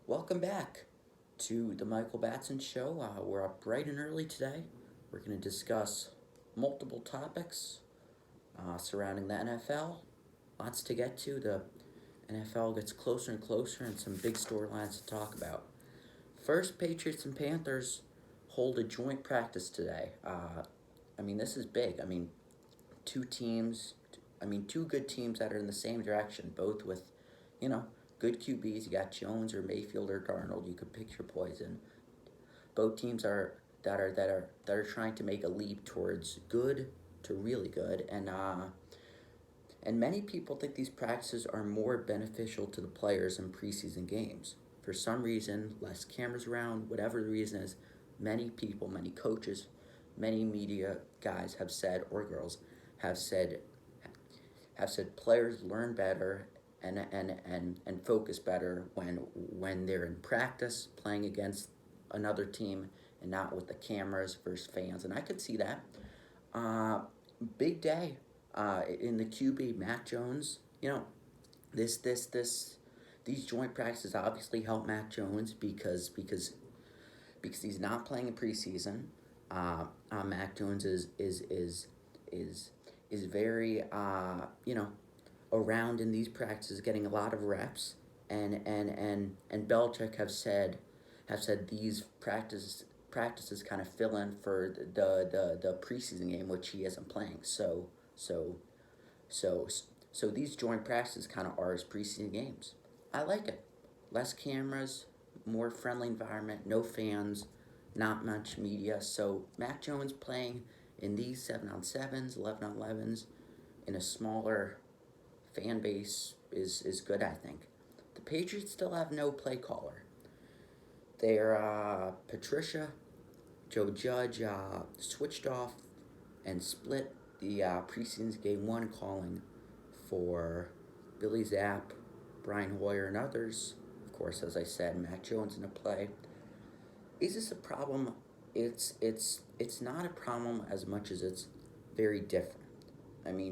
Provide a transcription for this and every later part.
Welcome back to the Michael Batson Show. We're up bright and early today. We're going to discuss multiple topics surrounding the NFL. Lots to get to. The NFL gets closer and closer, and some big storylines to talk about. First, Patriots and Panthers hold a joint practice today. This is big. Two teams, two good teams that are in the same direction, both with, you know, good QBs. You got Jones or Mayfield or Darnold. You could pick your poison. Both teams are trying to make a leap towards good to really good, and many people think these practices are more beneficial to the players in preseason games. For some reason, less cameras around, whatever the reason is, many people, many coaches, many media guys have said, or girls, have said players learn better and focus better when they're in practice playing against another team and not with the cameras versus fans. And I could see that. Big day in the QB, Mac Jones. These joint practices obviously help Mac Jones because he's not playing in preseason. Mac Jones is very around in these practices, getting a lot of reps, and Belichick have said these practices kind of fill in for the preseason game, which he isn't playing. So these joint practices kind of are his preseason games. I like it. Less cameras, more friendly environment, no fans, not much media. So Mac Jones playing in these 7-on-7s, 11-on-11s, in a smaller fan base is good, I think. The Patriots still have no play caller. They're Joe Judge switched off and split the preseason game one calling for Billy Zapp, Brian Hoyer, and others. Of course, as I said, Mac Jones in a play. Is this a problem? It's not a problem as much as it's very different.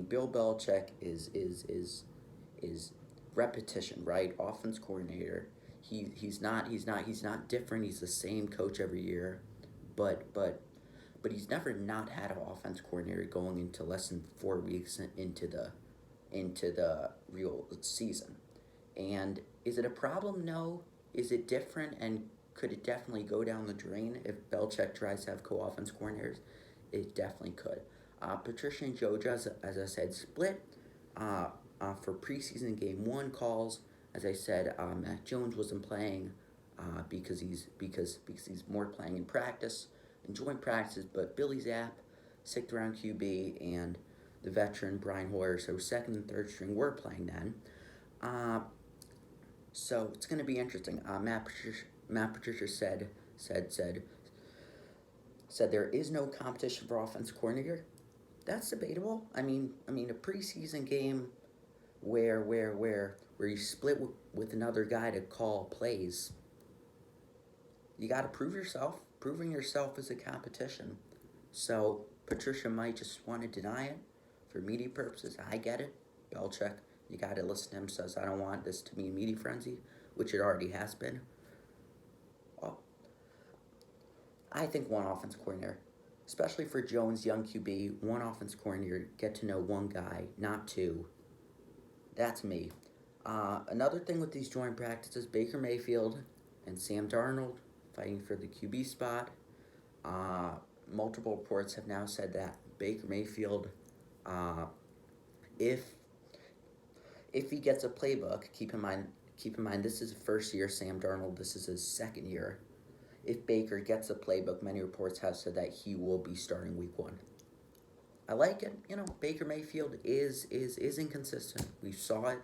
Bill Belichick is repetition, right? Offense coordinator. He's not different. He's the same coach every year, but he's never not had an offense coordinator going into less than 4 weeks into the real season. And is it a problem? No. Is it different? And could it definitely go down the drain if Belichick tries to have co-offense coordinators? It definitely could. Patricia and Joe, as I said, split for preseason game one calls. As I said, Mac Jones wasn't playing because he's more playing in practice, in joint practices. But Billy Zapp, 6th-round QB, and the veteran Brian Hoyer, so second and third string, were playing then. So it's going to be interesting. Matt Patricia said there is no competition for offense coordinator. That's debatable. A preseason game where you split with another guy to call plays, you got to prove yourself. Proving yourself is a competition. So Patricia might just want to deny it for media purposes. I get it. Belichick, you got to listen to him, says, I don't want this to be a media frenzy, which it already has been. Well, I think one offense coordinator, especially for Jones, young QB, one offense coordinator, get to know one guy, not two. That's me. Another thing with these joint practices, Baker Mayfield and Sam Darnold fighting for the QB spot. Multiple reports have now said that Baker Mayfield, if he gets a playbook, keep in mind this is the first year Sam Darnold, this is his second year. If Baker gets a playbook, many reports have said that he will be starting week one. I like it. Baker Mayfield is inconsistent. We saw it.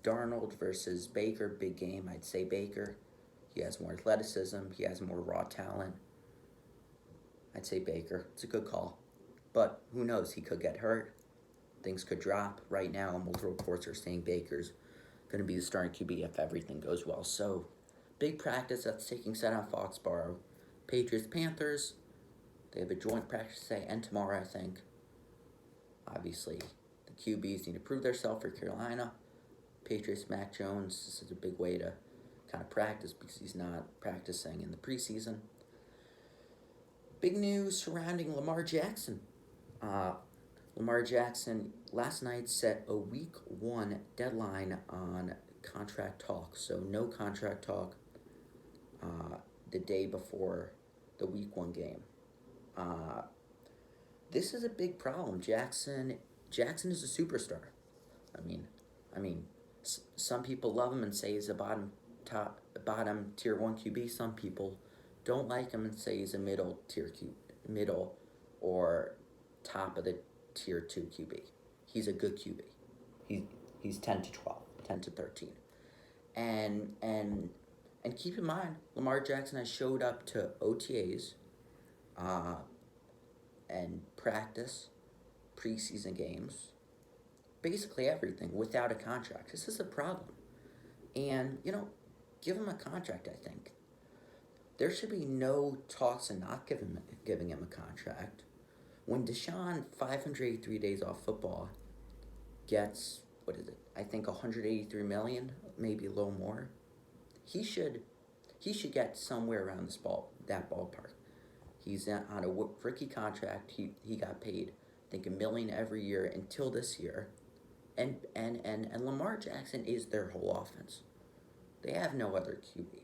Darnold versus Baker, big game. I'd say Baker. He has more athleticism. He has more raw talent. I'd say Baker. It's a good call. But who knows? He could get hurt. Things could drop. Right now, multiple reports are saying Baker's going to be the starting QB if everything goes well. So, big practice that's taking set on Foxborough. Patriots-Panthers. They have a joint practice today and tomorrow, I think. Obviously, the QBs need to prove themselves for Carolina. Patriots Mac Jones. This is a big way to kind of practice because he's not practicing in the preseason. Big news surrounding Lamar Jackson. Lamar Jackson last night set a week 1 deadline on contract talk. So no contract talk the day before the week 1 game. This is a big problem. Jackson is a superstar. I mean, some people love him and say he's a bottom tier 1 QB. Some people don't like him and say he's a middle or top of the tier 2 QB. He's a good QB. He's 10 to 12, 10 to 13. And keep in mind, Lamar Jackson has showed up to OTAs and practice, preseason games, basically everything without a contract. This is a problem. And, give him a contract, I think. There should be no talks of not giving him a contract. When Deshaun, 583 days off football, gets, I think $183 million, maybe a little more, he should get somewhere around that ballpark. He's on a rookie contract. He got paid, I think, $1 million every year until this year. And Lamar Jackson is their whole offense. They have no other QB.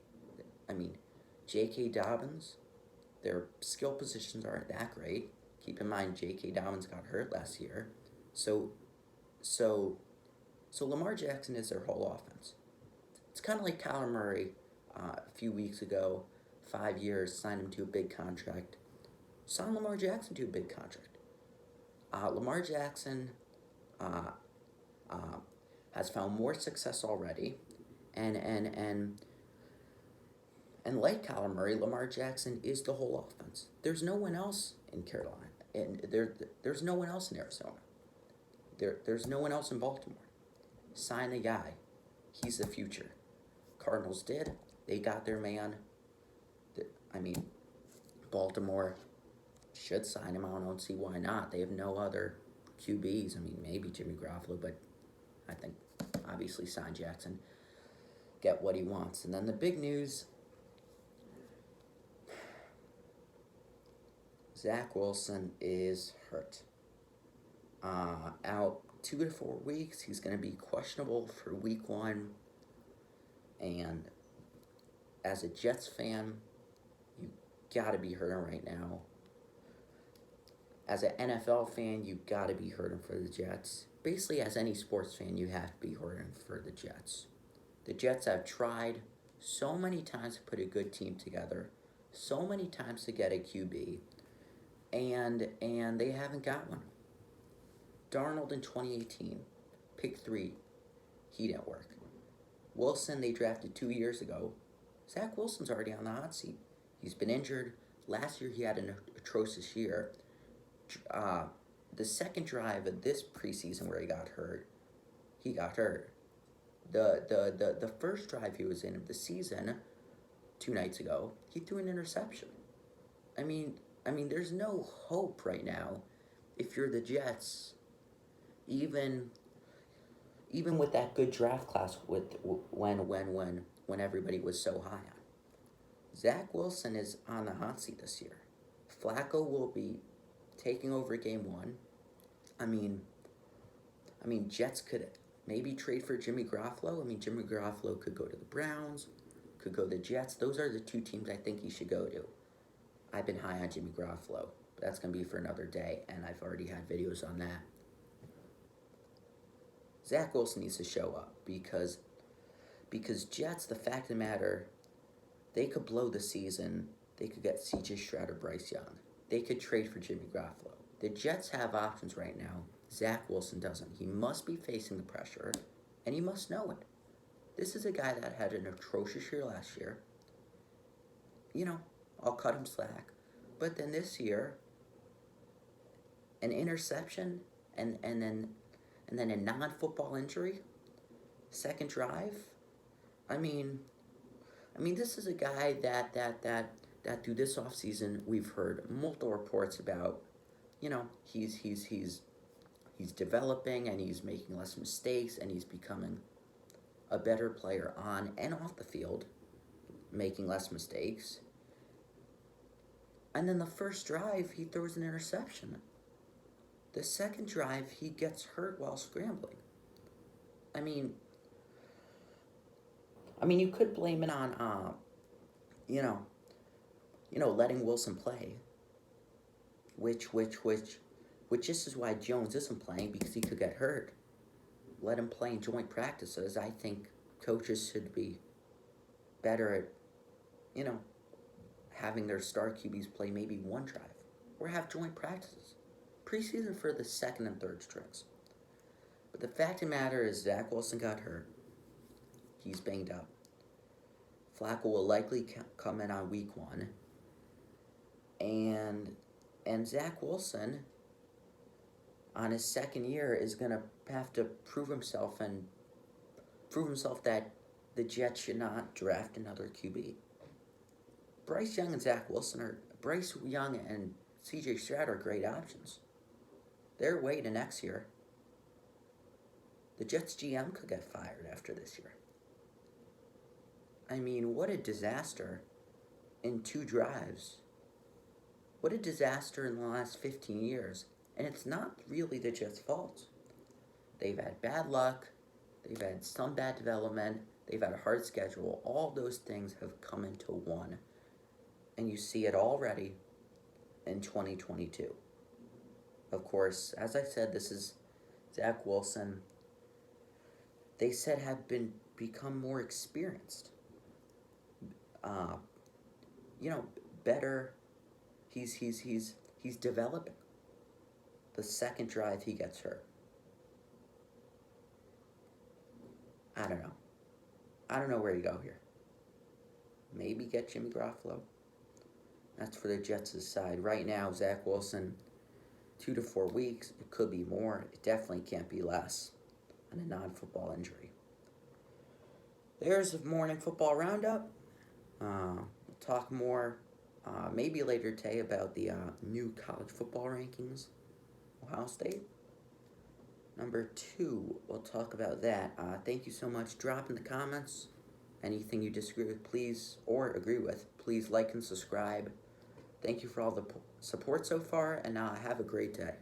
J.K. Dobbins, their skill positions aren't that great. Keep in mind, J.K. Dobbins got hurt last year. So Lamar Jackson is their whole offense. It's kind of like Kyler Murray a few weeks ago, 5 years, signed him to a big contract. Signed Lamar Jackson to a big contract. Lamar Jackson has found more success already, and like Kyler Murray, Lamar Jackson is the whole offense. There's no one else in Carolina, and there's no one else in Arizona. There's no one else in Baltimore. Sign the guy. He's the future. Cardinals did. They got their man. Baltimore should sign him. I don't see why not. They have no other QBs. Maybe Jimmy Garoppolo, but I think obviously sign Jackson. Get what he wants. And then the big news, Zack Wilson is hurt. Out 2 to 4 weeks. He's going to be questionable for week 1. And as a Jets fan, you got to be hurting right now. As an NFL fan, you got to be hurting for the Jets. Basically, as any sports fan, you have to be hurting for the Jets. The Jets have tried so many times to put a good team together, so many times to get a QB, and they haven't got one. Darnold in 2018, pick 3, he didn't work. Wilson, they drafted 2 years ago. Zack Wilson's already on the hot seat. He's been injured. Last year, he had an atrocious year. The second drive of this preseason where he got hurt. The first drive he was in of the season, 2 nights ago, he threw an interception. There's no hope right now if you're the Jets. Even with that good draft class when everybody was so high on. Zack Wilson is on the hot seat this year. Flacco will be taking over game 1. Jets could maybe trade for Jimmy Garoppolo. Jimmy Garoppolo could go to the Browns, could go to the Jets. Those are the 2 teams I think he should go to. I've been high on Jimmy Garoppolo, but that's going to be for another day, and I've already had videos on that. Zack Wilson needs to show up because Jets, the fact of the matter, they could blow the season. They could get C.J. Stroud or Bryce Young. They could trade for Jimmy Garoppolo. The Jets have options right now. Zack Wilson doesn't. He must be facing the pressure, and he must know it. This is a guy that had an atrocious year last year. I'll cut him slack. But then this year, an interception and then a non-football injury, second drive. This is a guy that through this offseason we've heard multiple reports about. He's developing and he's making less mistakes and he's becoming a better player on and off the field, making less mistakes. And then the first drive, he throws an interception. The second drive, he gets hurt while scrambling. I mean, you could blame it on, you know, letting Wilson play. Which this is why Jones isn't playing, because he could get hurt. Let him play in joint practices. I think coaches should be better at, having their star QBs play maybe one drive, or have joint practices. Preseason for the second and third strings. But the fact of the matter is Zack Wilson got hurt. He's banged up. Flacco will likely come in on week 1. And Zack Wilson, on his second year, is going to have to prove himself that the Jets should not draft another QB. Bryce Young and CJ Stroud are great options. They're waiting next year. The Jets GM could get fired after this year. I mean, what a disaster in 2 drives. What a disaster in the last 15 years. And it's not really the Jets' fault. They've had bad luck. They've had some bad development. They've had a hard schedule. All those things have come into one. And you see it already in 2022. Of course, as I said, this is Zack Wilson. They said had become more experienced. Better. He's developing. The second drive he gets hurt. I don't know. I don't know where to go here. Maybe get Jimmy Garoppolo. That's for the Jets' side. Right now, Zack Wilson, 2 to 4 weeks. It could be more. It definitely can't be less on a non-football injury. There's a morning football roundup. We'll talk more maybe later today about the new college football rankings. Ohio State. Number 2, we'll talk about that. Thank you so much. Drop in the comments anything you disagree with, please, or agree with. Please like and subscribe. Thank you for all the support so far, and have a great day.